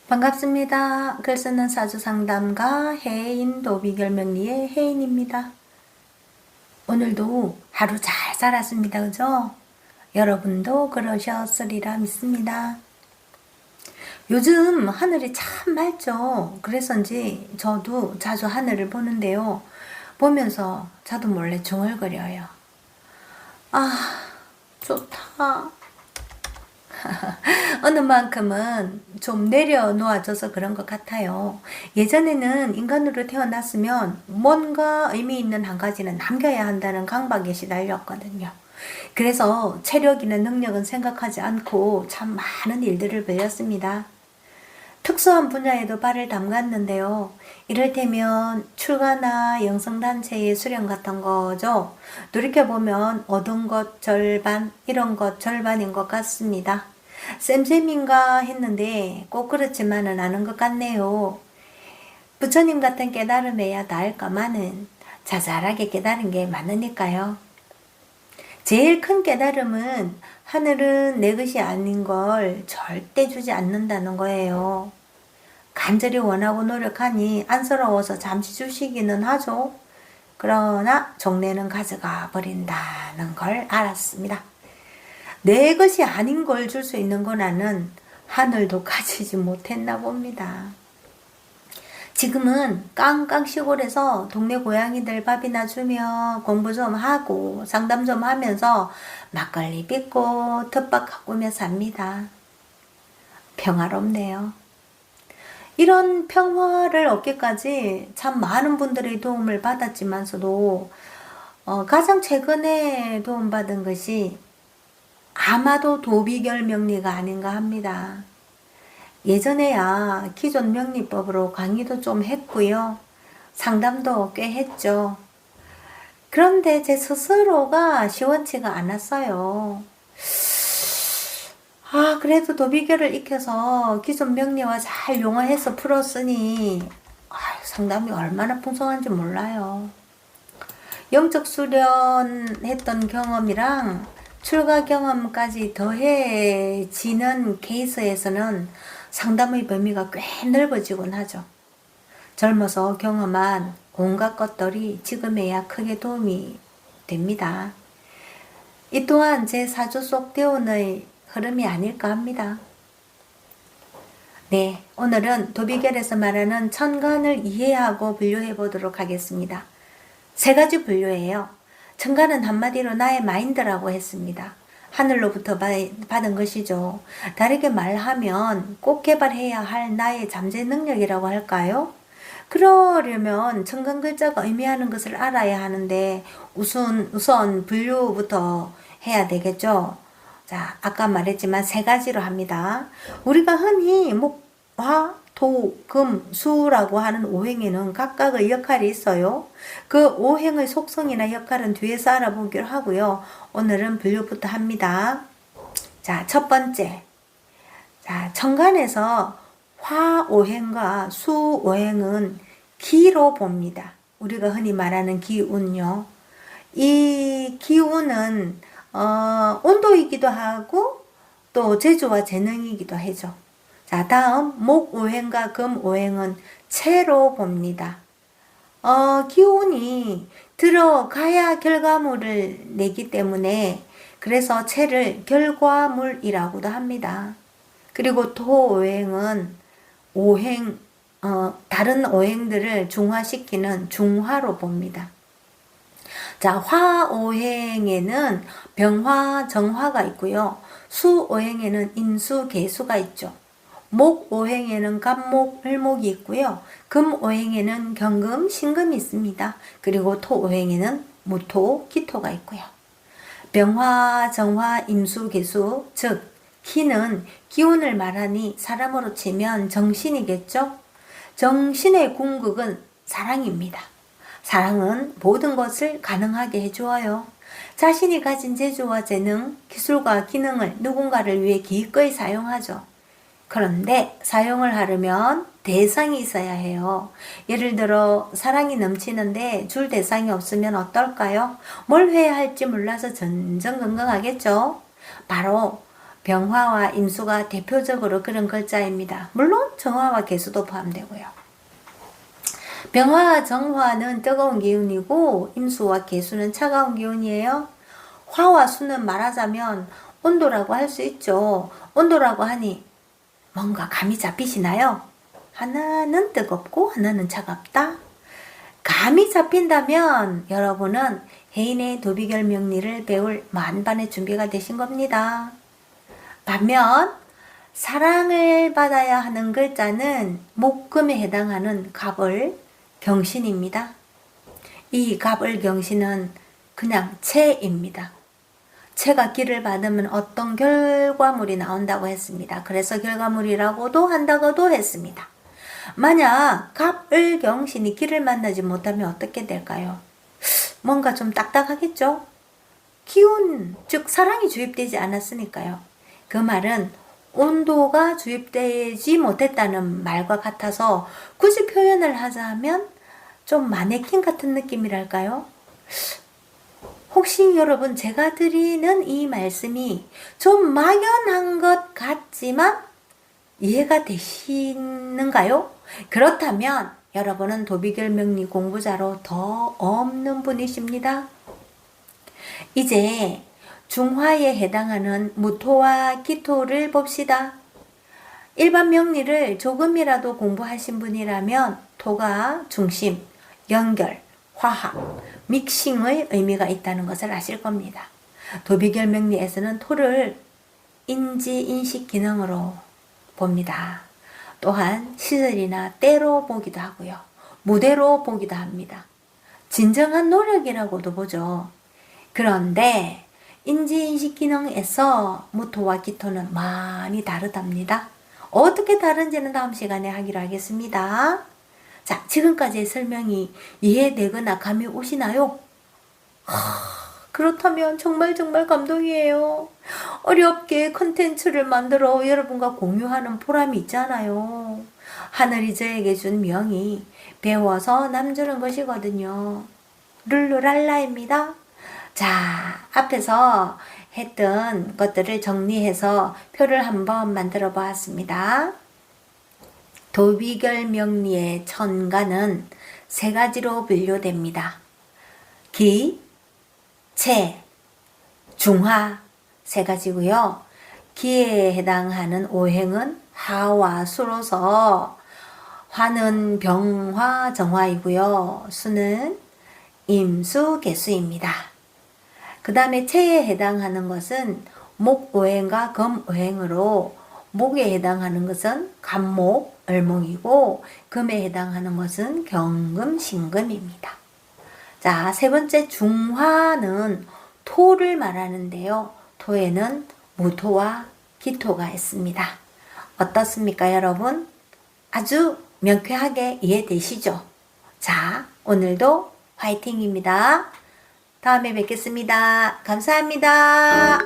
반갑습니다. 글 쓰는 사주상담가 해인 도비결명리의 해인입니다. 오늘도 하루 잘 살았습니다. 그죠? 여러분도 그러셨으리라 믿습니다. 요즘 하늘이 참 맑죠? 그래서인지 저도 자주 하늘을 보는데요. 보면서 저도 몰래 중얼거려요. 아, 좋다. 어느 만큼은 좀 내려놓아져서 그런 것 같아요. 예전에는 인간으로 태어났으면 뭔가 의미 있는 한 가지는 남겨야 한다는 강박에 시달렸거든요. 그래서 체력이나 능력은 생각하지 않고 참 많은 일들을 배웠습니다. 특수한 분야에도 발을 담갔는데요. 이를테면 출가나 영성단체의 수련 같은 거죠. 돌이켜보면 얻은 것 절반, 이런 것 절반인 것 같습니다. 쌤쌤인가 했는데 꼭 그렇지만은 않은 것 같네요. 부처님 같은 깨달음에야 닿을까마는 자잘하게 깨달은 게 많으니까요. 제일 큰 깨달음은 하늘은 내 것이 아닌 걸 절대 주지 않는다는 거예요. 간절히 원하고 노력하니 안쓰러워서 잠시 주시기는 하죠. 그러나 종래는 가져가 버린다는 걸 알았습니다. 내 것이 아닌 걸 줄 수 있는 권한은 하늘도 가지지 못했나 봅니다. 지금은 깡깡 시골에서 동네 고양이들 밥이나 주며 공부 좀 하고 상담 좀 하면서 막걸리 빚고 텃밭 가꾸며 삽니다. 평화롭네요. 이런 평화를 얻기까지 참 많은 분들의 도움을 받았지만서도 가장 최근에 도움받은 것이 아마도 도비결 명리가 아닌가 합니다. 예전에야 기존 명리법으로 강의도 좀 했고요. 상담도 꽤 했죠. 그런데 제 스스로가 시원치가 않았어요. 그래도 도비결을 익혀서 기존 명리와 잘 용화해서 풀었으니 상담이 얼마나 풍성한지 몰라요. 영적 수련했던 경험이랑 출가 경험까지 더해지는 케이스에서는 상담의 범위가 꽤 넓어지곤 하죠. 젊어서 경험한 온갖 것들이 지금에야 크게 도움이 됩니다. 이 또한 제 사주 속 대운의 흐름이 아닐까 합니다. 네, 오늘은 도비결에서 말하는 천간을 이해하고 분류해 보도록 하겠습니다. 세 가지 분류예요. 천간은 한마디로 나의 마인드라고 했습니다. 하늘로부터 받은 것이죠. 다르게 말하면 꼭 개발해야 할 나의 잠재 능력이라고 할까요? 그러려면 천간 글자가 의미하는 것을 알아야 하는데 우선 분류부터 해야 되겠죠. 자, 아까 말했지만 세 가지로 합니다. 우리가 흔히 목, 화, 토, 금, 수라고 하는 오행에는 각각의 역할이 있어요. 그 오행의 속성이나 역할은 뒤에서 알아보기로 하고요. 오늘은 분류부터 합니다. 자, 첫 번째. 자, 천간에서 화 오행과 수 오행은 기로 봅니다. 우리가 흔히 말하는 기운요. 이 기운은 온도이기도 하고 또 재주와 재능이기도 하죠. 자, 다음 목 오행과 금 오행은 체로 봅니다. 기운이 들어가야 결과물을 내기 때문에 그래서 체를 결과물이라고도 합니다. 그리고 토 오행은 다른 오행들을 중화시키는 중화로 봅니다. 자, 화 오행에는 병화, 정화가 있고요. 수 오행에는 인수, 개수가 있죠. 목 오행에는 갑목, 을목이 있고요. 금 오행에는 경금, 신금이 있습니다. 그리고 토 오행에는 무토, 기토가 있고요. 병화, 정화, 임수, 개수, 즉 기는 기운을 말하니 사람으로 치면 정신이겠죠. 정신의 궁극은 사랑입니다. 사랑은 모든 것을 가능하게 해주어요. 자신이 가진 재주와 재능, 기술과 기능을 누군가를 위해 기꺼이 사용하죠. 그런데 사용을 하려면 대상이 있어야 해요. 예를 들어 사랑이 넘치는데 줄 대상이 없으면 어떨까요? 뭘 해야 할지 몰라서 전전긍긍하겠죠. 바로 병화와 임수가 대표적으로 그런 글자입니다. 물론 정화와 개수도 포함되고요. 병화와 정화는 뜨거운 기운이고 임수와 개수는 차가운 기운이에요. 화와 수는 말하자면 온도라고 할 수 있죠. 온도라고 하니 뭔가 감이 잡히시나요? 하나는 뜨겁고 하나는 차갑다. 감이 잡힌다면 여러분은 해인의 도비결 명리를 배울 만반의 준비가 되신 겁니다. 반면 사랑을 받아야 하는 글자는 목금에 해당하는 갑을 경신입니다. 이 갑을 경신은 그냥 채입니다. 채가 기를 받으면 어떤 결과물이 나온다고 했습니다. 그래서 결과물이라고도 한다고도 했습니다. 만약 갑을 경신이 기를 만나지 못하면 어떻게 될까요? 뭔가 좀 딱딱하겠죠? 기운, 즉 사랑이 주입되지 않았으니까요. 그 말은 온도가 주입되지 못했다는 말과 같아서 굳이 표현을 하자면 좀 마네킹 같은 느낌이랄까요? 혹시 여러분 제가 드리는 이 말씀이 좀 막연한 것 같지만 이해가 되시는가요? 그렇다면 여러분은 도비결 명리 공부자로 더 없는 분이십니다. 이제 중화에 해당하는 무토와 기토를 봅시다. 일반 명리를 조금이라도 공부하신 분이라면 토가 중심, 연결, 화합, 믹싱의 의미가 있다는 것을 아실 겁니다. 도비결 명리에서는 토를 인지, 인식 기능으로 봅니다. 또한 시절이나 때로 보기도 하고요. 무대로 보기도 합니다. 진정한 노력이라고도 보죠. 그런데 인지인식 기능에서 무토와 기토는 많이 다르답니다. 어떻게 다른지는 다음 시간에 하기로 하겠습니다. 자, 지금까지의 설명이 이해되거나 감이 오시나요? 그렇다면 정말 감동이에요. 어렵게 컨텐츠를 만들어 여러분과 공유하는 보람이 있잖아요. 하늘이 저에게 준 명이 배워서 남주는 것이거든요. 룰루랄라입니다. 자, 앞에서 했던 것들을 정리해서 표를 한번 만들어 보았습니다. 도비결 명리의 천간은 세 가지로 분류됩니다. 기, 체, 중화 세 가지고요. 기에 해당하는 오행은 하와 수로서 화는 병화, 정화이고요. 수는 임수, 개수입니다. 그 다음에 체에 해당하는 것은 목오행과 금오행으로 목에 해당하는 것은 간목, 을목이고 금에 해당하는 것은 경금, 신금입니다. 자, 세 번째 중화는 토를 말하는데요. 토에는 무토와 기토가 있습니다. 어떻습니까, 여러분? 아주 명쾌하게 이해되시죠? 자, 오늘도 화이팅입니다. 다음에 뵙겠습니다. 감사합니다.